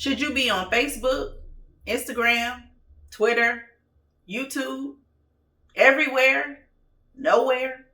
Should you be on Facebook, Instagram, Twitter, YouTube, everywhere, nowhere?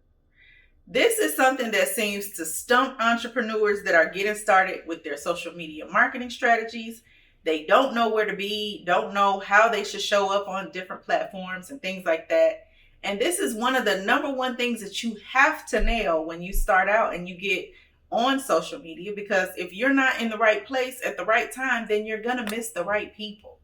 This is something that seems to stump entrepreneurs that are getting started with their social media marketing strategies. They don't know where to be, don't know how they should show up on different platforms and things like that. And this is one of the number one things that you have to nail when you start out and you get on social media, because if you're not in the right place at the right time, then you're going to miss the right people.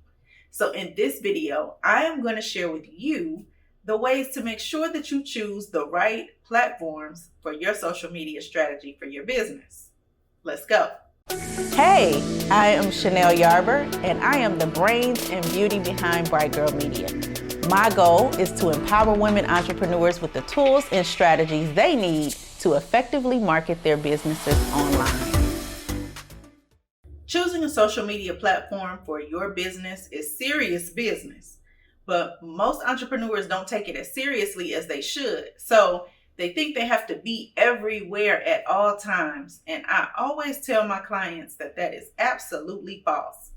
So in this video, I am going to share with you the ways to make sure that you choose the right platforms for your social media strategy for your business. Let's go. Hey, I am Chanel Yarber, and I am the brains and beauty behind BrightGirl Media. My goal is to empower women entrepreneurs with the tools and strategies they need to effectively market their businesses online. Choosing a social media platform for your business is serious business, but most entrepreneurs don't take it as seriously as they should. So they think they have to be everywhere at all times. And I always tell my clients that that is absolutely false.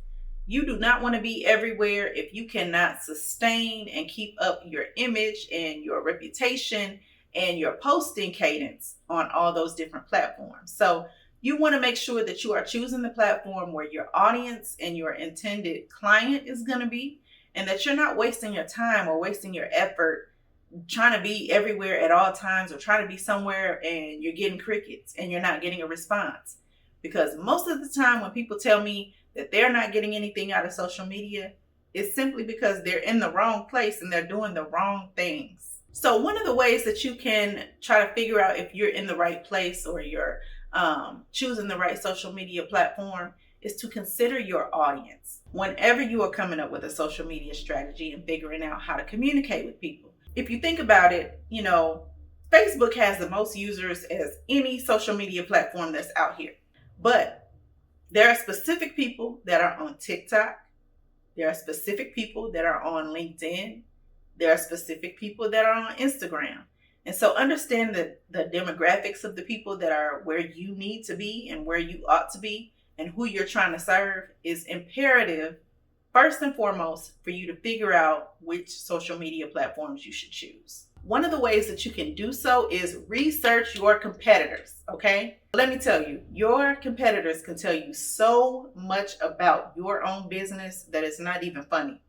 You do not want to be everywhere if you cannot sustain and keep up your image and your reputation and your posting cadence on all those different platforms. So you want to make sure that you are choosing the platform where your audience and your intended client is going to be, and that you're not wasting your time or wasting your effort trying to be everywhere at all times, or trying to be somewhere and you're getting crickets and you're not getting a response. Because most of the time when people tell me that they're not getting anything out of social media, it's simply because they're in the wrong place and they're doing the wrong things. So one of the ways that you can try to figure out if you're in the right place or you're choosing the right social media platform is to consider your audience whenever you are coming up with a social media strategy and figuring out how to communicate with people. If you think about it, Facebook has the most users as any social media platform that's out here. But there are specific people that are on TikTok. There are specific people that are on LinkedIn. There are specific people that are on Instagram. And so understand that the demographics of the people that are where you need to be and where you ought to be and who you're trying to serve is imperative, first and foremost, for you to figure out which social media platforms you should choose. One of the ways that you can do so is research your competitors, okay? Let me tell you, your competitors can tell you so much about your own business that it's not even funny.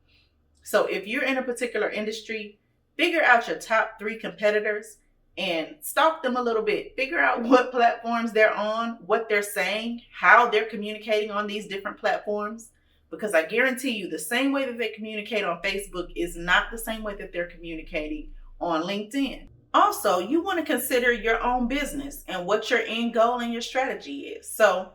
So if you're in a particular industry, figure out your top 3 competitors and stalk them a little bit. Figure out what platforms they're on, what they're saying, how they're communicating on these different platforms. Because I guarantee you, the same way that they communicate on Facebook is not the same way that they're communicating on LinkedIn. Also, you want to consider your own business and what your end goal and your strategy is. So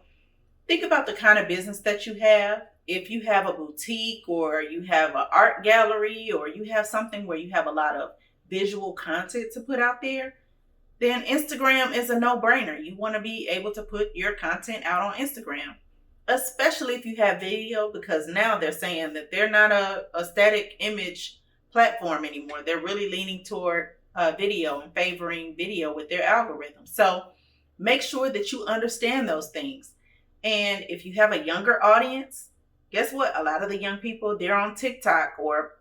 think about the kind of business that you have. If you have a boutique or you have an art gallery or you have something where you have a lot of visual content to put out there, then Instagram is a no-brainer. You want to be able to put your content out on Instagram, especially if you have video, because now they're saying that they're not a static image platform anymore. They're really leaning toward video and favoring video with their algorithm. So make sure that you understand those things. And if you have a younger audience, guess what? A lot of the young people, they're on TikTok or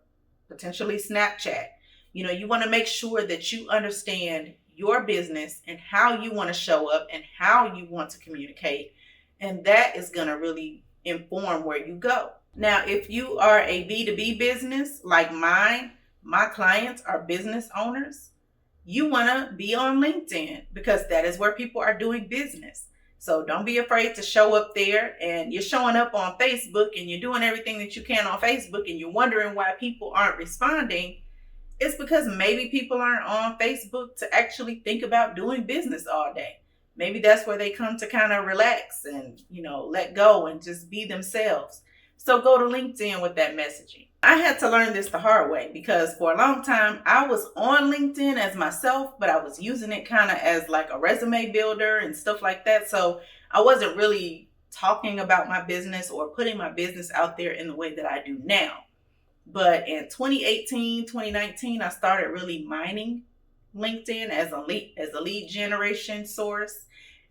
potentially Snapchat. You want to make sure that you understand your business and how you want to show up and how you want to communicate. And that is going to really inform where you go. Now, if you are a B2B business like mine, my clients are business owners, you want to be on LinkedIn because that is where people are doing business. So don't be afraid to show up there. And you're showing up on Facebook and you're doing everything that you can on Facebook and you're wondering why people aren't responding. It's because maybe people aren't on Facebook to actually think about doing business all day. Maybe that's where they come to kind of relax and, let go and just be themselves. So go to LinkedIn with that messaging. I had to learn this the hard way because for a long time I was on LinkedIn as myself, but I was using it kind of as like a resume builder and stuff like that. So I wasn't really talking about my business or putting my business out there in the way that I do now. But in 2018, 2019, I started really mining LinkedIn as a lead generation source.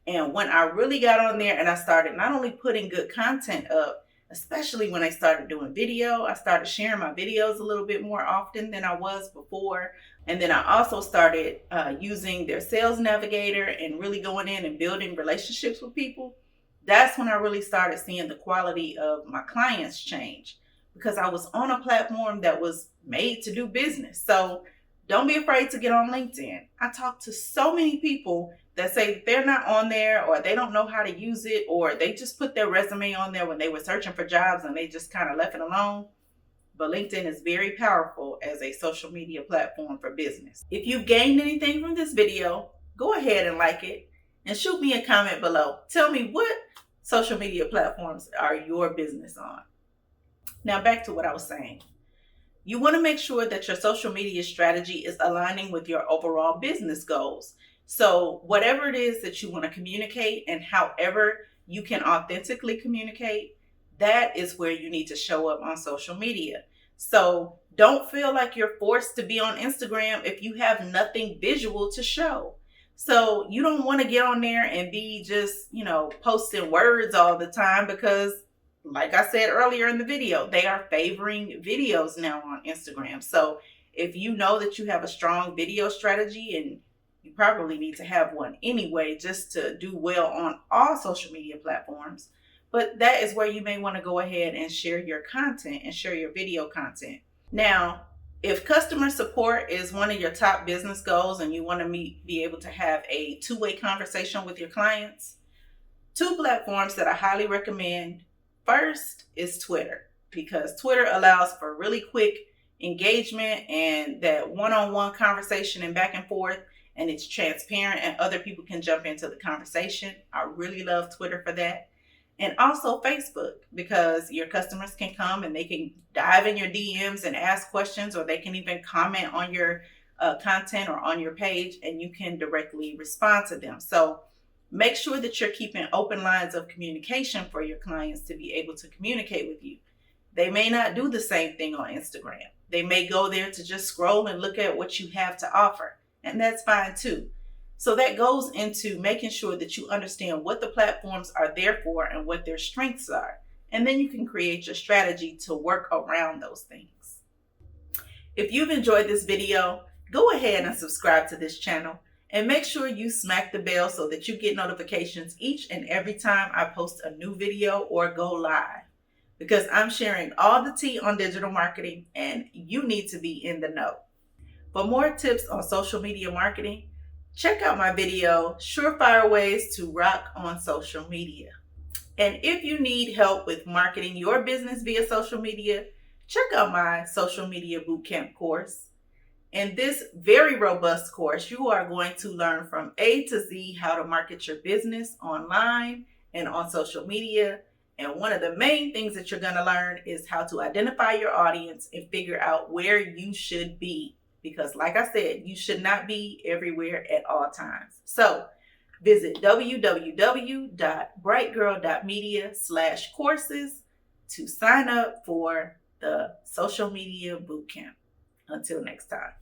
And when I really got on there and I started not only putting good content up, especially when I started doing video. I started sharing my videos a little bit more often than I was before. And then I also started using their sales navigator and really going in and building relationships with people. That's when I really started seeing the quality of my clients change, because I was on a platform that was made to do business. So don't be afraid to get on LinkedIn. I talk to so many people that say they're not on there, or they don't know how to use it, or they just put their resume on there when they were searching for jobs and they just kind of left it alone. But LinkedIn is very powerful as a social media platform for business. If you've gained anything from this video, go ahead and like it and shoot me a comment below. Tell me what social media platforms are your business on. Now back to what I was saying. You want to make sure that your social media strategy is aligning with your overall business goals. So whatever it is that you want to communicate and however you can authentically communicate, that is where you need to show up on social media. So don't feel like you're forced to be on Instagram if you have nothing visual to show. So you don't want to get on there and be just, posting words all the time, because like I said earlier in the video, they are favoring videos now on Instagram. So if you know that you have a strong video strategy, and you probably need to have one anyway just to do well on all social media platforms, but that is where you may want to go ahead and share your content and share your video content. Now, if customer support is one of your top business goals and you want to be able to have a two-way conversation with your clients, two platforms that I highly recommend. First is Twitter, because Twitter allows for really quick engagement and that one-on-one conversation and back and forth, and it's transparent and other people can jump into the conversation. I really love Twitter for that. And also Facebook, because your customers can come and they can dive in your DMs and ask questions, or they can even comment on your content or on your page, and you can directly respond to them. So make sure that you're keeping open lines of communication for your clients to be able to communicate with you. They may not do the same thing on Instagram. They may go there to just scroll and look at what you have to offer, and that's fine too. So that goes into making sure that you understand what the platforms are there for and what their strengths are. And then you can create your strategy to work around those things. If you've enjoyed this video, go ahead and subscribe to this channel. And make sure you smack the bell so that you get notifications each and every time I post a new video or go live. Because I'm sharing all the tea on digital marketing, and you need to be in the know. For more tips on social media marketing, check out my video, Surefire Ways to Rock on Social Media. And if you need help with marketing your business via social media, check out my Social Media Bootcamp course. In this very robust course, you are going to learn from A to Z how to market your business online and on social media. And one of the main things that you're going to learn is how to identify your audience and figure out where you should be. Because like I said, you should not be everywhere at all times. So visit www.brightgirl.media/courses to sign up for the Social Media Bootcamp. Until next time.